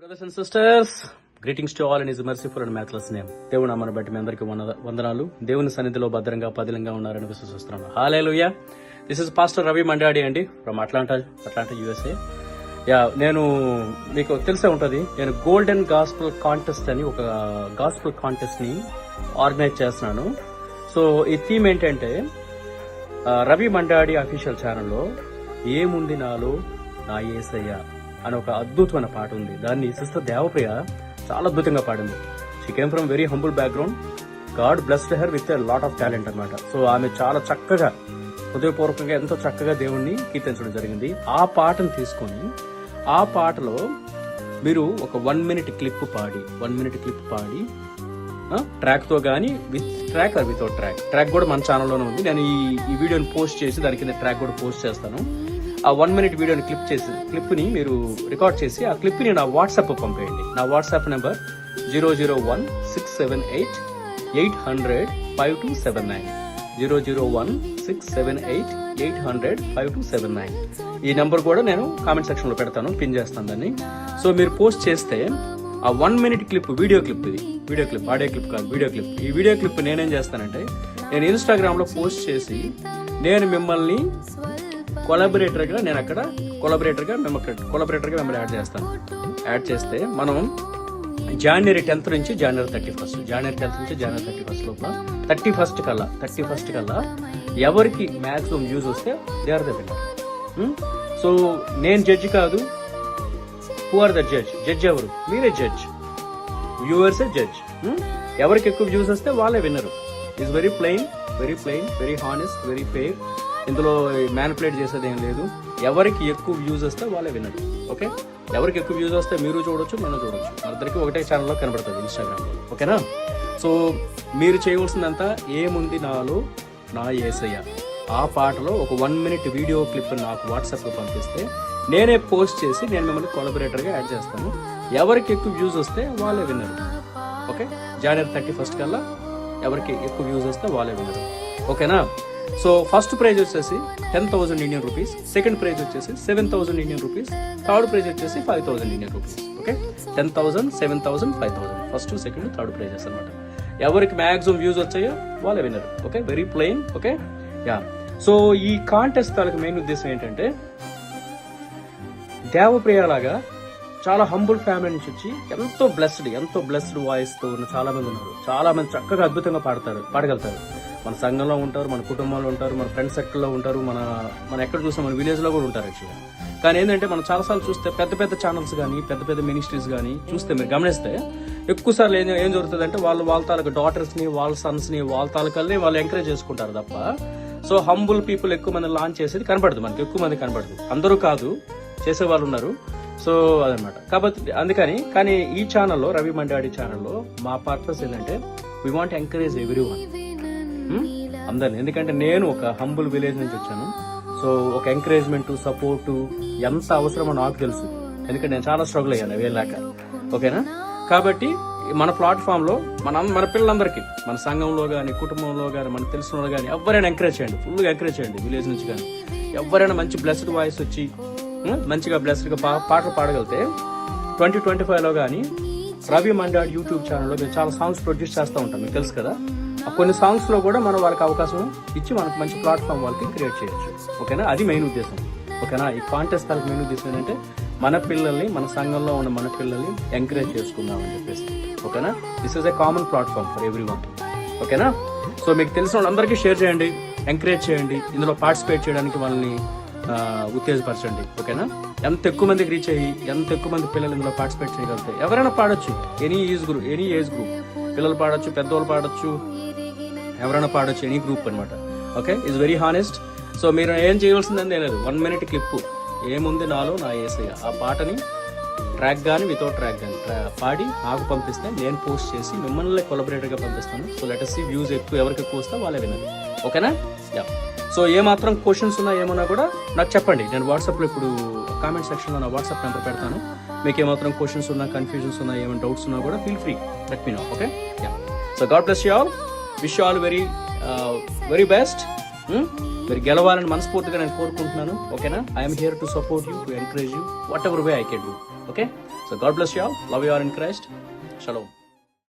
Brothers and sisters, greetings to all in his merciful and matchless name. దేవుడు నామను బట్టి మీ అందరికీ వందనాలు. దేవుని సన్నిధిలో భద్రంగా పదిలంగా ఉన్నారని విశ్వసిస్తున్నాను. హల్లెలూయా. This is pastor Ravi Mandadi అండి, ఫ్రమ్ అట్లాంటా USA. నేను మీకు తెలిసే ఉంటుంది, నేను గోల్డెన్ గాస్పుల్ కాంటెస్ట్ అని ఒక గాస్పుల్ కాంటెస్ట్ ని ఆర్గనైజ్ చేస్తున్నాను. సో ఈ థీమ్ ఏంటంటే, రవి మండాడి అఫీషియల్ ఛానల్లో ఏముంది నాలో నా యేసయ్య అని ఒక అద్భుతమైన పాట ఉంది. దాన్ని సిస్టర్ దేవప్రియ చాలా అద్భుతంగా పాడింది. She came from very humble background. God blessed her with a lot of talent అన్నమాట. సో ఆమె చాలా చక్కగా, హృదయపూర్వకంగా ఎంతో చక్కగా దేవుణ్ణి కీర్తించడం జరిగింది. ఆ పాటను తీసుకొని ఆ పాటలో మీరు ఒక 1 minute క్లిప్ పాడి ట్రాక్ తో గానీ with track or without track కూడా మన ఛానల్లోనే ఉంది. నేను ఈ వీడియోని పోస్ట్ చేసి దాని కింద ట్రాక్ కూడా పోస్ట్ చేస్తాను. ఆ 1 minute వీడియోని క్లిప్ ని మీరు రికార్డ్ చేసి ఆ క్లిప్ ని నా వాట్సాప్ పంపేయండి. నా వాట్సాప్ నెంబర్ 0016788005279 0016788005279. ఈ నెంబర్ కూడా నేను కామెంట్ సెక్షన్ లో పెడతాను, పిన్ చేస్తాను దాన్ని. సో మీరు పోస్ట్ చేస్తే ఆ 1 minute clip, video clip, audio clip కాదు, వీడియో క్లిప్. ఈ వీడియో క్లిప్ నేనేం చేస్తానంటే, నేను ఇన్స్టాగ్రామ్ లో పోస్ట్ చేసి నేను మిమ్మల్ని కొలాబరేటర్ గా మిమ్మల్ని యాడ్ చేస్తాను. యాడ్ చేస్తే మనం January 10th నుంచి January 31st లోపల 31st కల్లా ఎవరికి మ్యాక్సిమం వ్యూస్ వస్తే they are the winner. So నేను జడ్జి కాదు. హూ ఆర్ ద జడ్జ్ ఎవరు? మీరే జడ్జ్, వ్యూవర్సే జడ్జ్. ఎవరికి ఎక్కువ వ్యూస్ వస్తే వాళ్ళే winner. It's very plain, very honest, very fair. ఇందులో మ్యానిపులేట్ చేసేది ఏం లేదు. ఎవరికి ఎక్కువ వ్యూస్ వస్తే వాళ్ళే విన్నరు. ఓకే, ఎవరికి ఎక్కువ వ్యూస్ వస్తే మీరు చూడొచ్చు, మనం చూడొచ్చు. మనందరికీ ఒకటే ఛానల్లో కనబడుతుంది, ఇన్స్టాగ్రామ్లో. ఓకేనా? సో మీరు చేయవలసిందంతా ఏముంది నాలో నా యేసయ్య, ఆ పాటలో ఒక 1 minute వీడియో క్లిప్ నాకు వాట్సాప్లో పంపిస్తే నేనే పోస్ట్ చేసి నేను మిమ్మల్ని కొలాబరేటర్గా యాడ్ చేస్తాను. ఎవరికి ఎక్కువ వ్యూస్ వస్తే వాళ్ళే విన్నరు. ఓకే, January 31st కల్లా ఎవరికి ఎక్కువ వ్యూస్ వస్తే వాళ్ళే విన్నరు. ఓకేనా? సో ఫస్ట్ ప్రైజ్ వచ్చేసి 10,000 Indian rupees, సెకండ్ ప్రైజ్ వచ్చేసి 7,000 Indian rupees, థర్డ్ ప్రైజ్ వచ్చేసి 5,000 Indian rupees. Okay, 10,000, 7,000, 5,000 first, second, third prizes అనమాట. ఎవరికి మ్యాక్సిమం వ్యూస్ వచ్చాయో వాళ్ళే winner. Okay, very plain. Okay, yeah. So ఈ కాంటెస్ట్ తాలూకు మెయిన్ ఉద్దేశం ఏంటంటే, దేవప్రియ లాగా చాలా హంబుల్ ఫ్యామిలీ నుంచి వచ్చి ఎంతో బ్లెస్డ్ వాయిస్ తో ఉన్న చాలా మంది ఉన్నారు. చాలా మంది చక్కగా అద్భుతంగా పాడగలుగుతారు. మన సంఘంలో ఉంటారు, మన కుటుంబంలో ఉంటారు, మన ఫ్రెండ్ సర్కిల్లో ఉంటారు, మన ఎక్కడ చూసినా మన విలేజ్ లో కూడా ఉంటారు యాక్చువల్గా. కానీ ఏంటంటే, మనం చాలాసార్లు చూస్తే పెద్ద ఛానల్స్ కానీ పెద్ద మినిస్ట్రీస్ కానీ చూస్తే మీరు గమనిస్తే ఎక్కువ సార్లు ఏం జరుగుతుంది అంటే, వాళ్ళ తాలూకు డాటర్స్ ని, వాళ్ళ సన్స్ ని, వాళ్ళ తాలూకల్ని వాళ్ళు ఎంకరేజ్ చేసుకుంటారు తప్ప. సో హంబుల్ పీపుల్ ఎక్కువ మంది లాంచ్ చేసేది కనబడదు, మనకి ఎక్కువ మంది కనబడదు. అందరూ కాదు, చేసే వాళ్ళు ఉన్నారు. సో అదనమాట. కాబట్టి కానీ ఈ ఛానల్లో, రవి మండాడి ఛానల్లో మా పర్పస్ ఏంటంటే, we want encourage every one, అందరిని. ఎందుకంటే నేను ఒక హంబుల్ విలేజ్ నుంచి వచ్చాను. సో ఒక ఎంకరేజ్మెంట్, సపోర్ట్ ఎంత అవసరమో నాకు తెలుసు. ఎందుకంటే నేను చాలా స్ట్రగుల్ అయ్యాను వెళ్ళాక. ఓకేనా? కాబట్టి మన ప్లాట్ఫామ్ లో మన పిల్లలందరికీ, మన సంఘంలో కానీ, కుటుంబంలో కానీ, మన తెలిసిన వాళ్ళు కానీ ఎవరైనా ఎంకరేజ్ చేయండి, ఫుల్గా ఎంకరేజ్ చేయండి. విలేజ్ నుంచి కానీ ఎవరైనా మంచి బ్లెస్డ్ వాయిస్ వచ్చి మంచిగా బ్లెస్డ్గా పాటలు పాడగలితే 2025లో కానీ రవి మండాడి యూట్యూబ్ ఛానల్లో మేము చాలా సాంగ్స్ ప్రొడ్యూస్ చేస్తూ ఉంటాం, మీకు తెలుసు కదా. కొన్ని సాంగ్స్ లో కూడా మనం వాళ్ళకి అవకాశం ఇచ్చి మనకు మంచి ప్లాట్ఫామ్ వాళ్ళకి క్రియేట్ చేయొచ్చు. ఓకేనా? అది మెయిన్ ఉద్దేశం. ఓకేనా? ఈ కాంటెస్ట్ వాళ్ళకి మెయిన్ ఉద్దేశం ఏంటంటే, మన పిల్లల్ని, మన సంఘంలో ఉన్న మన పిల్లల్ని ఎంకరేజ్ చేసుకుందామని చెప్పేసి. ఓకేనా? This is a common platform for every one. ఓకేనా? సో మీకు తెలిసిన వాళ్ళందరికీ షేర్ చేయండి, ఎంకరేజ్ చేయండి, ఇందులో పార్టిసిపేట్ చేయడానికి వాళ్ళని ఉత్తేజపరచండి. ఓకేనా? ఎంత ఎక్కువ మందికి రీచ్ అయ్యి ఎంత ఎక్కువ మంది పిల్లలు ఇందులో పార్టిసిపేట్ చేయగలిగితే, ఎవరైనా పాడొచ్చు, ఎనీ ఏజ్ గ్రూప్, పిల్లలు పాడొచ్చు, పెద్దవాళ్ళు పాడొచ్చు, ఎవరైనా పాడొచ్చు, ఎనీ గ్రూప్ అనమాట. Okay, it's very honest. So మీరు ఏం చేయవలసిందని లేదు, 1 minute క్లిప్, ఏముంది నాలో నా యేసయ్య, ఆ పాటని ట్రాక్ కానీ వితౌట్ ట్రాక్ కానీ పాడి నాకు పంపిస్తే నేను పోస్ట్ చేసి మిమ్మల్ని కొలాబరేటర్గా పంపిస్తాను. So let us see views ఎవరికి ఎక్కువ వస్తే వాళ్ళే విన్నారు. ఓకేనా? యా. సో ఏమాత్రం క్వశ్చన్స్ ఉన్నా ఏమన్నా కూడా నాకు చెప్పండి. నేను వాట్సాప్లో ఇప్పుడు కామెంట్ సెక్షన్లో నా వాట్సాప్ నెంబర్ పెడతాను. మీకు ఏమాత్రం క్వశ్చన్స్ ఉన్నా, కన్ఫ్యూజన్స్ ఉన్నా, ఏమైనా డౌట్స్ ఉన్నా కూడా feel free, let me know. Okay, yeah. So God bless you all. Wish you all very best. మీరు గెలవాలని మనస్ఫూర్తిగా నేను కోరుకుంటున్నాను. ఓకేనా? I'm here to support you, to encourage you, whatever way I can do. Okay, so God bless you all. Love you all in Christ. Shalom.